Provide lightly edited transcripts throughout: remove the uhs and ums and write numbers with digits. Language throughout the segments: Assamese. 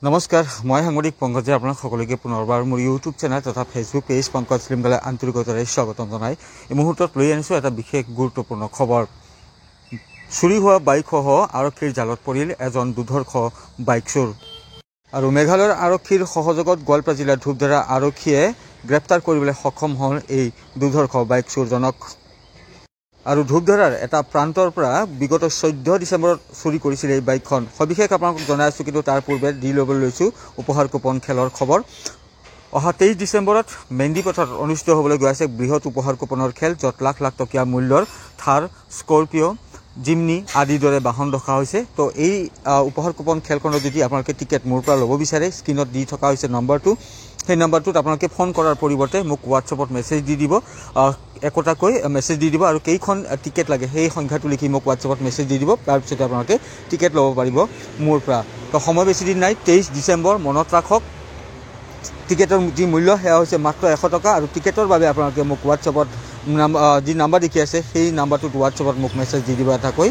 নমস্কাৰ, মই সাংবাদিক পংকজে আপোনাক সকলোকে পুনৰবাৰ মোৰ ইউটিউব চেনেল তথা ফেচবুক পেজ পংকজ ফিল্মগালে আন্তৰিকতাৰে স্বাগতম জনাই এই মুহূৰ্তত লৈ আনিছোঁ এটা বিশেষ গুৰুত্বপূৰ্ণ খবৰ। চুৰি হোৱা বাইকসহ আৰক্ষীৰ জালত পৰিল এজন দুৰ্ধৰ্ষ বাইক চোৰ। আৰু মেঘালয়ৰ আৰক্ষীৰ সহযোগত গোৱালপাৰা জিলাৰ ধূপধাৰা আৰক্ষীয়ে গ্ৰেপ্তাৰ কৰিবলৈ সক্ষম হ'ল এই দুৰ্ধৰ্ষ বাইক চোৰজনক। আৰু ধূপধাৰাৰ এটা প্ৰান্তৰ পৰা বিগত 14 ডিচেম্বৰত চুৰি কৰিছিল এই বাইকখন। সবিশেষ আপোনালোকক জনাই আছোঁ, কিন্তু তাৰ পূৰ্বে দি ল'বলৈ লৈছোঁ উপহাৰ কুপন খেলৰ খবৰ। অহা 23 ডিচেম্বৰত মেণ্ডি পথত অনুষ্ঠিত হ'বলৈ গৈ আছে বৃহৎ উপহাৰ কুপনৰ খেল, য'ত লাখ লাখ টকীয়া মূল্যৰ থাৰ, স্কৰপিঅ', জিমনি আদিৰ দৰে বাহন ৰখা হৈছে। তো এই উপহাৰ কুপন খেলখনত যদি আপোনালোকে টিকেট মোৰ পৰা ল'ব বিচাৰে, স্ক্ৰীণত দি থকা হৈছে নম্বৰটো। সেই নম্বৰটোত আপোনালোকে ফোন কৰাৰ পৰিৱৰ্তে মোক হোৱাটছএপত মেছেজ দি দিব, একোটাকৈ মেছেজ দি দিব আৰু কেইখন টিকেট লাগে সেই সংখ্যাটো লিখি মোক হোৱাটছএপত মেছেজ দি দিব। তাৰপিছতে আপোনালোকে টিকেট ল'ব পাৰিব মোৰ পৰা। তো সময় বেছি দিন নাই, 23 ডিচেম্বৰ মনত ৰাখক। টিকেটৰ যি মূল্য সেয়া হৈছে মাত্ৰ 100 টকা। আৰু টিকেটৰ বাবে আপোনালোকে মোক হোৱাটছএপত যি নাম্বাৰ দেখি আছে সেই নাম্বাৰটোত হোৱাটছএপত মোক মেছেজ দি দিব এটাকৈ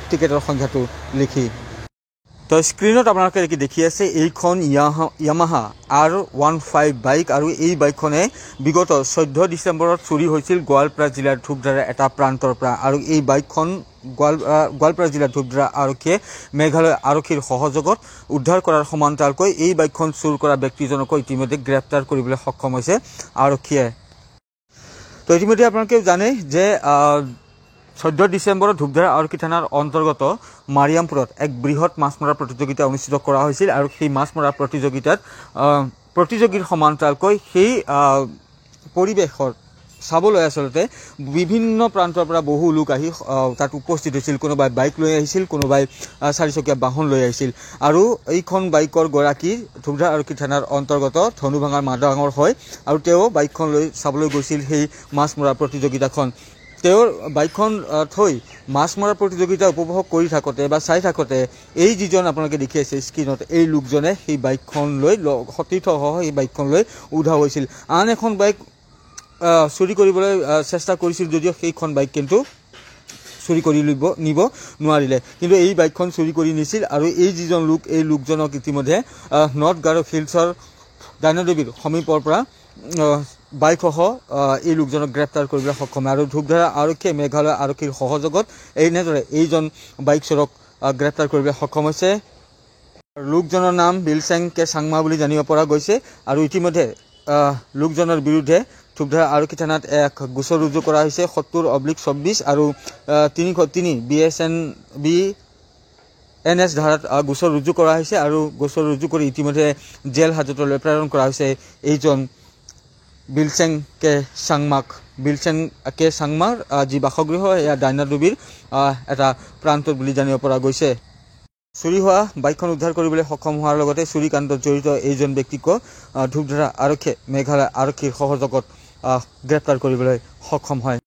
টিকেটৰ সংখ্যাটো লিখি। তো স্ক্ৰীণত আপোনালোকে দেখি আছে এইখন য়ামাহা R15 বাইক। আৰু এই বাইকখনে বিগত 14 ডিচেম্বৰত চুৰি হৈছিল গোৱালপাৰা জিলাৰ ধূপধাৰা এটা প্ৰান্তৰ পৰা। আৰু এই বাইকখন গোৱালপাৰা জিলাৰ ধূপধাৰা আৰক্ষীয়ে মেঘালয় আৰক্ষীৰ সহযোগত উদ্ধাৰ কৰাৰ সমান্তৰালকৈ এই বাইকখন চুৰ কৰা ব্যক্তিজনকো ইতিমধ্যে গ্ৰেপ্তাৰ কৰিবলৈ সক্ষম হৈছে আৰক্ষীয়ে। তো ইতিমধ্যে আপোনালোকে জানে যে 14 ডিচেম্বৰত ধূপধাৰা আৰক্ষী থানাৰ অন্তৰ্গত মাৰিয়ামপুৰত এক বৃহৎ মাছ মৰা প্ৰতিযোগিতা অনুষ্ঠিত কৰা হৈছিল। আৰু সেই মাছ মৰা প্ৰতিযোগীৰ সমান্তৰালকৈ সেই পৰিৱেশৰ চাবলৈ আচলতে বিভিন্ন প্ৰান্তৰ পৰা বহু লোক আহি তাত উপস্থিত হৈছিল। কোনোবাই বাইক লৈ আহিছিল, কোনোবাই চাৰিচকীয়া বাহন লৈ আহিছিল। আৰু এইখন বাইকৰ গৰাকী ধূপধাৰা আৰক্ষী থানাৰ অন্তৰ্গত ধনুভাঙাৰ মাদাঙৰ হয়। আৰু তেওঁ বাইকখন লৈ চাবলৈ গৈছিল সেই মাছ মৰা প্ৰতিযোগিতাখন। তেওঁৰ বাইকখন থৈ মাছ মৰা প্ৰতিযোগিতা উপভোগ কৰি থাকোঁতে বা চাই থাকোঁতে এই যিজন আপোনালোকে দেখি আছে স্ক্ৰীণত, এই লোকজনে সেই বাইকখন লৈ সতীৰ্থসহ সেই বাইকখন লৈ উধাও হৈছিল। আন এখন বাইক চুৰি কৰিবলৈ চেষ্টা কৰিছিল যদিও সেইখন বাইক কিন্তু চুৰি কৰি নিব নোৱাৰিলে। কিন্তু এই বাইকখন চুৰি কৰি নিছিল। আৰু এই যিজন লোক, এই লোকজনক ইতিমধ্যে নৰ্থ গাৰো হিলছৰ ডাইনাদেৱীৰ সমীপৰ পৰা বাইকসহ এই লোকজনক গ্ৰেপ্তাৰ কৰিবলৈ সক্ষম হয়। আৰু ধূপধাৰা আৰক্ষীয়ে মেঘালয় আৰক্ষীৰ সহযোগত এনেদৰে এইজন বাইক চোৰক গ্ৰেপ্তাৰ কৰিবলৈ সক্ষম হৈছে। লোকজনৰ নাম বিলচেং কে চাংমা বুলি জানিব পৰা গৈছে। আৰু ইতিমধ্যে লোকজনৰ বিৰুদ্ধে ধূপধাৰা আৰক্ষী থানাত এক গোচৰ ৰুজু কৰা হৈছে 70/24 আৰু 303 BNS ধাৰাত গোচৰ ৰুজু কৰা হৈছে। আৰু গোচৰ ৰুজু কৰি ইতিমধ্যে জেল হাজতলৈ প্ৰেৰণ কৰা হৈছে এইজন বিলচেং কে চাংমাৰ যি বাসগৃহ এয়া ডাইনাদেৱীৰ এটা প্ৰান্তত বুলি জানিব পৰা গৈছে। চুৰি হোৱা বাইকখন উদ্ধাৰ কৰিবলৈ সক্ষম হোৱাৰ লগতে চুৰি কাণ্ডত জড়িত এইজন ব্যক্তিকো ধূপধাৰা আৰক্ষীয়ে মেঘালয় আৰক্ষীৰ সহযোগত গ্ৰেপ্তাৰ কৰিবলৈ সক্ষম হয়।